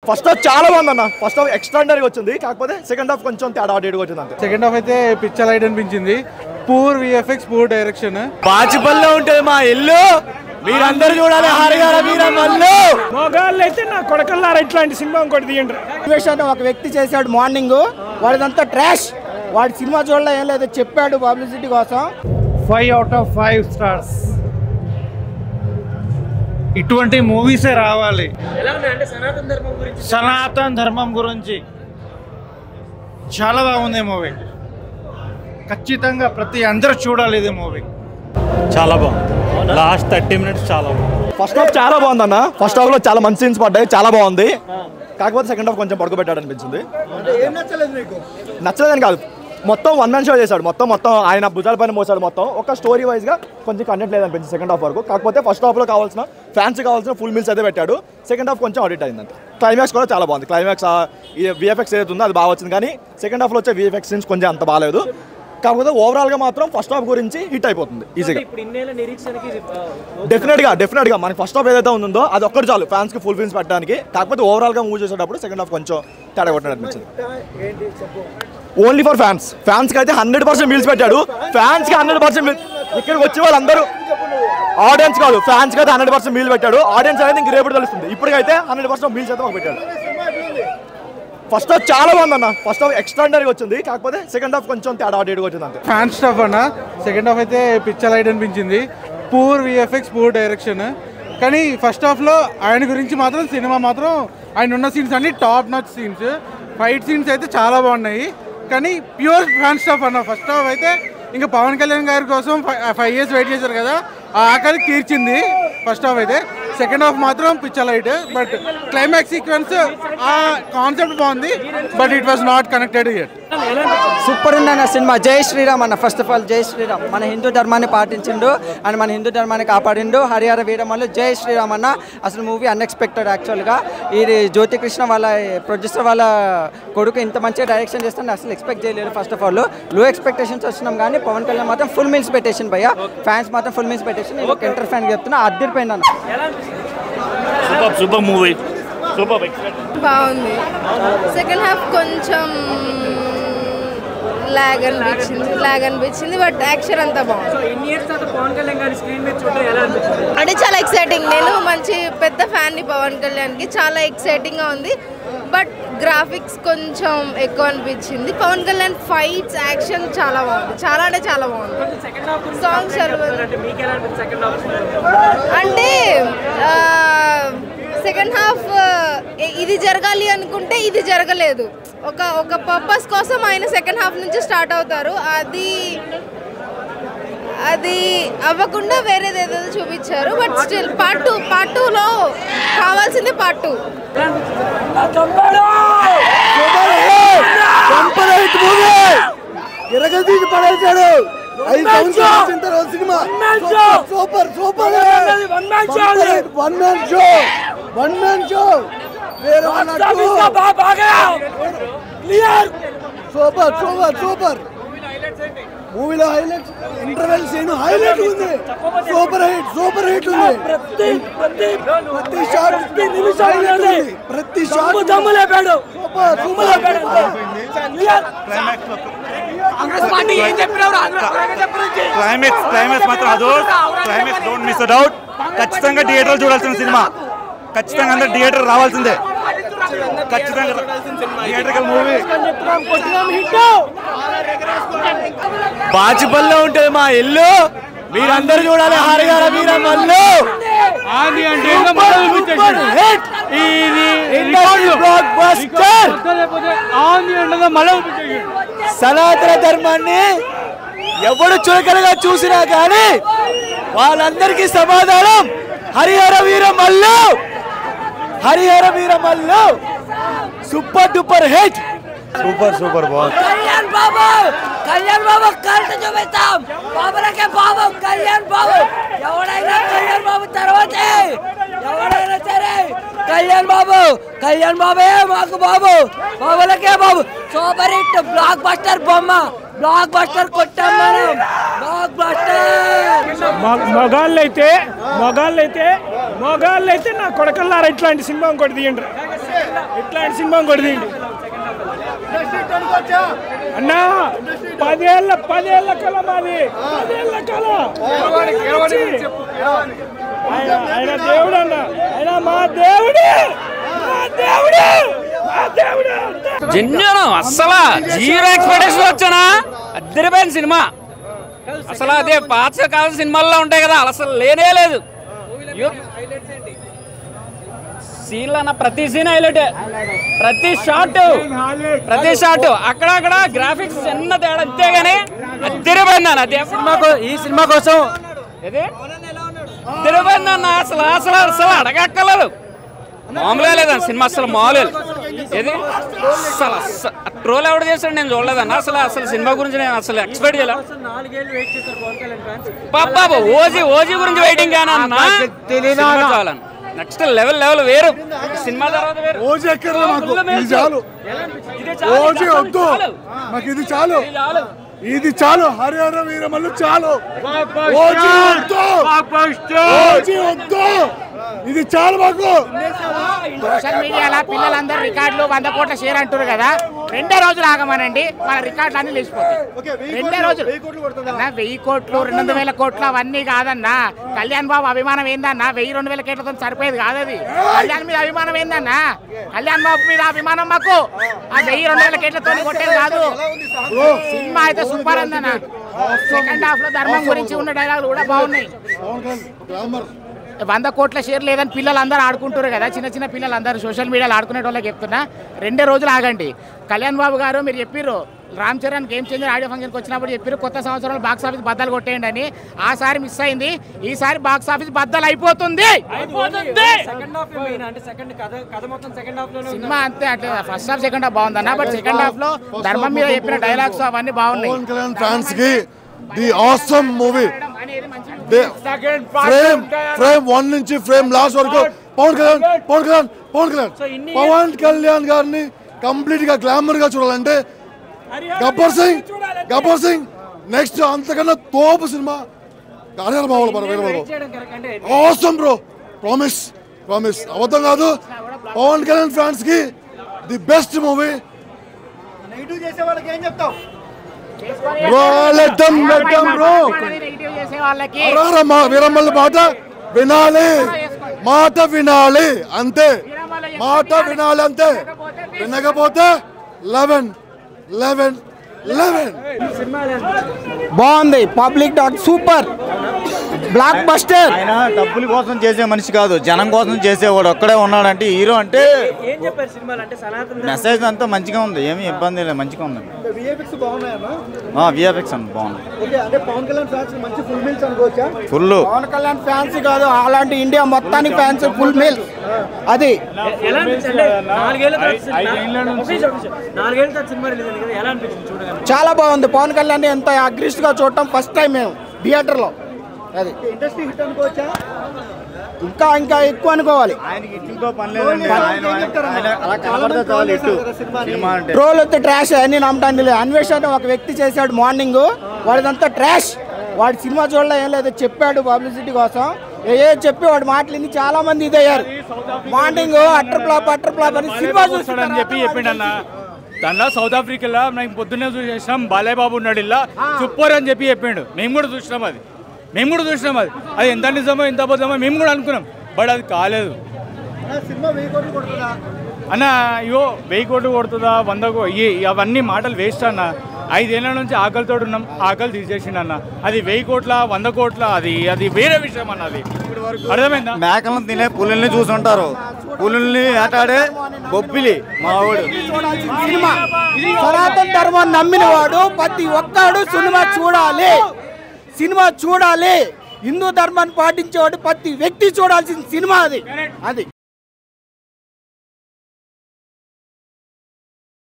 First half చాలా బాగుంది అన్న. ఫస్ట్ హాఫ్ ఎక్స్ట్రాండరీగా వచ్చింది, కాకపోతే సెకండ్ హాఫ్ కొంచెం తేడా అటేడుగా వచ్చింది అంతే. సెకండ్ హాఫ్ అయితే పిక్చర్ లైట్ అనిపించింది. Poor VFX, poor direction. బాచిపల్లిలో ఉంటుంది మా ఇల్లు, మీరందరూ చూడాలి హరిహర వీరమల్లు. మోగాళ్ళు అయితే నా కొడకల్లారా ఇట్లాంటి సినిమా ఇంకోటి తీయండి. ఒక వ్యక్తి చేశాడు మార్నింగ్, వాడిదంతా ట్రాష్. వాడి సినిమా చూడలే ఏం లేదు, చెప్పాడు పబ్లిసిటీ కోసం. 5 out of 5 stars. ఇటువంటి మూవీసే రావాలి. సనాతన ధర్మం గురించి చాలా బాగుంది మూవీ. ఖచ్చితంగా ప్రతి అందరూ చూడాలి ఇది మూవీ. చాలా బాగుంది. లాస్ట్ 30 minutes చాలా బాగుంది. ఫస్ట్ హాఫ్ చాలా బాగుంది అన్న. ఫస్ట్ హాఫ్ లో చాలా మంచి సీన్స్ పడ్డాయి, చాలా బాగుంది. కాకపోతే సెకండ్ హాఫ్ కొంచెం పడుకోబెట్టాడు అనిపించింది. నచ్చలేదని కాదు, మొత్తం వన్ మ్యాన్ షో చేశాడు. మొత్తం ఆయన భుజాల పైన మోసాడు. మొత్తం ఒక స్టోరీ వైజ్ గా కొంచెం కంటెంట్ లేదనిపించింది సెకండ్ హాఫ్ వరకు. కాకపోతే ఫస్ట్ హాఫ్ లో కావాల్సిన ఫ్యాన్స్ కావాల్సిన ఫుల్ మీల్స్ అయితే పెట్టాడు. సెకండ్ హాఫ్ కొంచెం ఆడిట్ అయిందంటే. క్లైమాక్స్ కూడా చాలా బాగుంది. క్లైమాక్స్ విఎఫ్ఎక్స్ ఏదైతే ఉందో అది బాగా వచ్చింది, కానీ సెకండ్ హాఫ్ లో వచ్చే విఎఫ్ఎక్స్ సీన్స్ కొంచెం అంత బాగాలేదు. కాకపోతే ఓవరాల్ గా మాత్రం ఫస్ట్ హాఫ్ గురించి హిట్ అయిపోతుంది ఈజీగా. డెఫినెట్ గా మనకి ఫస్ట్ హాఫ్ ఏదైతే ఉందో అది ఒక్కటి చాలు ఫ్యాన్స్ కి ఫుల్ ఫీల్స్ పెట్టడానికి. కాకపోతే ఓవరాల్ గా మూవ్ చేసేటప్పుడు సెకండ్ హాఫ్ కొంచెం తేడా కొట్టినట్టు అనిపించింది. ఓన్లీ ఫర్ ఫ్యాన్స్ కి అయితే 100% మీల్స్ పెట్టాడు. ఫ్యాన్స్ కి 100% మీల్స్. ఇక్కడికి వచ్చే వాళ్ళందరూ ఆడియన్స్ కాదు, ఫ్యాన్స్ కి అయితే 100% మీల్ పెట్టాడు. ఆడియన్స్ అనేది ఇంక రేపు తెలుస్తుంది. ఇప్పటికైతే 100% మీల్స్ అయితే మాకు పెట్టాడు. ఫస్ట్ హాఫ్ చాలా బాగుంది అన్న. ఫస్ట్ హాఫ్ ఎక్స్ట్రాండరీగా వచ్చింది, కాకపోతే సెకండ్ హాఫ్ కొంచెం తేడా అటేడుగా వచ్చింది అంతే. ఫ్యాన్ స్టఫ్ అన్న. సెకండ్ హాఫ్ అయితే పిక్చర్ లైట్ అనిపించింది. Poor VFX, poor direction. కానీ ఫస్ట్ హాఫ్లో ఆయన గురించి మాత్రం సినిమా మాత్రం ఆయన ఉన్న సీన్స్ అన్ని top notch scenes. Fight scenes అయితే చాలా బాగున్నాయి. కానీ ప్యూర్ ఫ్యాన్ స్టఫ్ అన్న. ఫస్ట్ హాఫ్ అయితే ఇంకా పవన్ కళ్యాణ్ గారి కోసం 5 years వెయిట్ చేశారు కదా, ఆ ఆకలి తీర్చింది ఫస్ట్ హాఫ్ అయితే. సెకండ్ హాఫ్ మాత్రం picture light. But climax sequence ఆ కాన్సెప్ట్ బాగుంది, but it was not connected yet. Super ఉంది అన్న సినిమా. జై శ్రీరామ్ అన్న. ఫస్ట్ ఆఫ్ ఆల్ జై శ్రీరామ్. మన హిందూ ధర్మాన్ని పాటించిండు అండ్ మన హిందూ ధర్మాన్ని కాపాడిండు. హరిహర వీరమల్లు. జై శ్రీరామ్ అన్న. అసలు మూవీ అన్ఎక్స్పెక్టెడ్ యాక్చువల్గా. ఇది జ్యోతికృష్ణ వాళ్ళ ప్రొడ్యూసర్ వాళ్ళ కొడుకు ఇంత మంచిగా డైరెక్షన్ చేస్తాను అసలు ఎక్స్పెక్ట్ చేయలేదు. ఫస్ట్ ఆఫ్ ఆల్ లో ఎక్స్పెక్టేషన్స్ వచ్చినాం, కానీ పవన్ కళ్యాణ్ మాత్రం ఫుల్ మీల్స్ పెట్టేసింది భయ్య. ఫ్యాన్స్ మాత్రం ఫుల్ మీల్స్ పెట్టేసి నేను ఒక ఇంటర్ ఫ్యాన్ చెప్తున్నా, అద్దరిపోయింది అన్న. Super movie, super. బాగుంది. సెకండ్ హాఫ్ కొంచెం లాగ్ అనిపించింది బట్ యాక్షన్ అంతా బాగుంది. అంటే చాలా ఎక్సైటింగ్. నేను మంచి పెద్ద ఫ్యాన్ని పవన్ కళ్యాణ్కి. చాలా ఎక్సైటింగ్గా ఉంది, బట్ గ్రాఫిక్స్ కొంచెం ఎక్కువ అనిపించింది. పవన్ కళ్యాణ్ ఫైట్స్, యాక్షన్ చాలా బాగుంది. చాలా అంటే చాలా బాగుంది. సాంగ్స్ అంటే సెకండ్ హాఫ్ ఇది జరగాలి అనుకుంటే ఇది జరగలేదు. ఒక పర్పస్ కోసం ఆయన సెకండ్ హాఫ్ నుంచి స్టార్ట్ అవుతారు. అది అవ్వకుండా వేరేదేదో చూపించారు. బట్ స్టిల్ పార్ట్ 2లో కావాల్సింది పార్ట్ 2. సూపర్ మూవీలో హైలైట్స్ ఇంటర్వెల్ సీన్ హైలైట్ ఉంది. సూపర్ హిట్ ఉంది. ప్రతి షాట్ ప్రతి షాట్ దమ్ములేపాడు. క్లైమాక్స్ మాత్రం అదో climax. Don't miss it out. ఖచ్చితంగా థియేటర్ చూడాల్సిన సినిమా. ఖచ్చితంగా అందరూ థియేటర్ రావాల్సిందే. ఖచ్చితంగా థియేటర్ మూవీ. బాచిపల్లిలో ఉంటుంది మా ఇల్లు, మీరందరూ చూడాలి హరిహర వీరమల్లు. సనాతన ధర్మాన్ని ఎవడు చులకనగా చూసినా కానీ వాళ్ళందరికీ సమాధానం Harihara Veeramallu. Super duper hit. Super బాగుంది. కళ్యాణ్ బాబు కరెక్ట్ చూపిస్తాం. బాబులకే బాబు కళ్యాణ్ బాబు. ఎవడైనా కళ్యాణ్ బాబు తర్వాతే, ఎవడైనా సరే కళ్యాణ్ బాబే మాకు బాబు. బాబులకే బాబు. Super hit. బ్లాక్ బస్టర్ బొమ్మ. బ్లాక్ బస్టర్ కొట్టాం మనం. Block buster. మొగాళ్ళైతే నా కొడకల్లారా ఇట్లాంటి సినిమా ఇంకోటి తీయండి. ఇట్లాంటి సినిమా కొడుతుంది అన్నా 10 ఏళ్ళ కళ మాది 10 ఏళ్ళ కళ ఆయన దేవుడు అన్న ఆయన మా దేవుడు జెన్యూన్ అస్సలు జీరో ఎక్స్పెక్టేషన్ వచ్చానా అద్దరిపోయిన సినిమా అసలు అదే పాత కాలం సినిమాల్లో ఉంటాయి కదా అసలు లేనే లేదు సీన్లు అన్న ప్రతి సీన్ హైలైట్ ప్రతి షాట్ అక్కడక్కడ గ్రాఫిక్స్ చిన్న తేడా అంతేగాని అద్దరిపోయింది అన్న అదే ఈ సినిమా కోసం అద్దరిపోయింది అన్న అసలు అడగక్కలేదు మామూలుగా లేదన్న సినిమా అసలు మామూలు ఏది అసలు ట్రోల్ ఎవడు చేశాడు నేను చూడలేదన్న అసలు సినిమా గురించి నేను అసలు ఎక్స్పెక్ట్ చేయలేదు బాబా ఓజీ గురించి వెయిటింగ్ కానీ అన్న చాలన్న నెక్స్ట్ లెవెల్ వేరు సినిమా తర్వాత వేరు ఇది చాలు హరిహర వీరమల్లు చాలు ఇది చాలు మాకు సోషల్ మీడియాలో పిల్లలందరూ రికార్డులు 100 కోట్ల షేర్ అంటారు కదా 2 రోజులు ఆగమనండి మన రికార్డులు అన్ని లేచిపోతాయి 2 రోజులు 1000 కోట్లు 200,000 కోట్లు అవన్నీ కాదన్నా కళ్యాణ్ బాబు అభిమానం ఏందన్నా 1000-2000 కోట్లతో సరిపోయేది కాదు అది కళ్యాణ్ మీద అభిమానం ఏందన్నా కళ్యాణ్ బాబు మీద అభిమానం మాకు ఆ 1000-2000 కోట్లతో కొట్టేది కాదు సినిమా అయితే సూపర్ అందన్నా సెకండ్ హాఫ్ లో ధర్మం గురించి ఉన్న డైలాగులు కూడా బాగున్నాయి 100 కోట్ల షేర్ లేదని పిల్లలు అందరూ ఆడుకుంటారు కదా చిన్న పిల్లలందరూ సోషల్ మీడియాలో ఆడుకునే వాళ్ళకి చెప్తున్నా 2 రోజులు ఆగండి కళ్యాణ్ బాబు గారు మీరు చెప్పిర్రు Ram Charan game changer audio ఫంక్షన్కి వచ్చినప్పుడు చెప్పారు కొత్త సంవత్సరంలో బాక్స్ ఆఫీస్ బద్దలు కొట్టేయండి అని ఆసారి మిస్ అయింది ఈసారి బాక్స్ ఆఫీస్ బద్దలు అయిపోతుంది సినిమా అంతే అట్లా ఫస్ట్ హాఫ్ సెకండ్ హాఫ్ బాగుందన్న బట్ సెకండ్ హాఫ్ లో ధర్మం మీద చెప్పిన డైలాగ్స్ అవన్నీ బాగున్నాయి ది ఆసమ్ మూవీ ఫ్రేమ్ 1 నుంచి ఫ్రేమ్ లాస్ట్ వరకు పవన్ కళ్యాణ్ గారిని కంప్లీట్ గా గ్లామర్ గా చూడాలంటే గబ్బర్ సింగ్ నెక్స్ట్ అంతకన్నా తోపు సినిమా ఆసమ్ బ్రో ప్రామిస్ అబద్ధం కాదు పవన్ కళ్యాణ్ ఫ్యాన్స్ కి ది బెస్ట్ మూవీ వీరమ్మల మాట వినాలి అంతే వినకపోతే 11 బాగుంది public dot super block buster. ఆయన డబ్బుల కోసం చేసే మనిషి కాదు, జనం కోసం చేసేవాడు ఒక్కడే ఉన్నాడంటే హీరో. అంటే మెసేజ్ అంతా మంచిగా ఉంది, ఏమీ ఇబ్బంది లేదు, మంచిగా ఉంది. విఎఫ్ఎక్స్ అంత బాగుంది. ఫుల్ పవన్ కళ్యాణ్ ఫ్యాన్స్ కాదు, అలాంటి ఇండియా మొత్తానికి ఫ్యాన్స్ ఫుల్ మీల్. అది చాలా బాగుంది. పవన్ కళ్యాణ్ ఎంత అగ్రెసివ్ గా చూడటం ఫస్ట్ టైం మేము థియేటర్ లో. అది ఇంకా ఎక్కువ అనుకోవాలి. ట్రోల్ వస్తే ట్రాష్ అన్ని నమ్మటానికి లేదు. అన్వేషణ ఒక వ్యక్తి చేశాడు మార్నింగ్, వాడిదంతా ట్రాష్. వాడి సినిమా చూడలే ఏం లేదు, చెప్పాడు పబ్లిసిటీ కోసం చెప్పి వాడి మాటలు విని చాలా మంది ఇదయ్యారు. మార్నింగ్ అట్టర్ ఫ్లాప్ అని సినిమా చూస్తాడని చెప్పి చెప్పిండన్న. దానిలో సౌత్ ఆఫ్రికాలో మేము పొద్దున్నే చూసేసినాం, బాలయ్య బాబు ఉన్నాడు ఇలా సూపర్ అని చెప్పి చెప్పిండు. మేము కూడా చూసినాం అది అది ఎంత నిజమో ఎంత అబద్ధమో మేము కూడా అనుకున్నాం, బట్ అది కాలేదు అన్న. అయ్యో 1000 కోట్లు కొడుతుందా 100 అవన్నీ మాటలు వేస్ట్ అన్న. 5 ఏళ్ల నుంచి ఆకలితో ఉన్నాం, ఆకలి తీసేసిండు అన్న. అది 1000 కోట్ల 100 కోట్ల అది వేరే విషయం అన్న. అది అర్థమైందా? మేకలను తినే పులుల్ని చూసుంటారు, పులుల్ని ఆటాడే బొబ్బిలి మావాడు. సినిమా సనాతన ధర్మాన్ని నమ్మిన వాడు ప్రతి ఒక్కడు సినిమా చూడాలి. హిందూ ధర్మాన్ని పాటించేవాడు ప్రతి వ్యక్తి చూడాల్సిన సినిమా అది.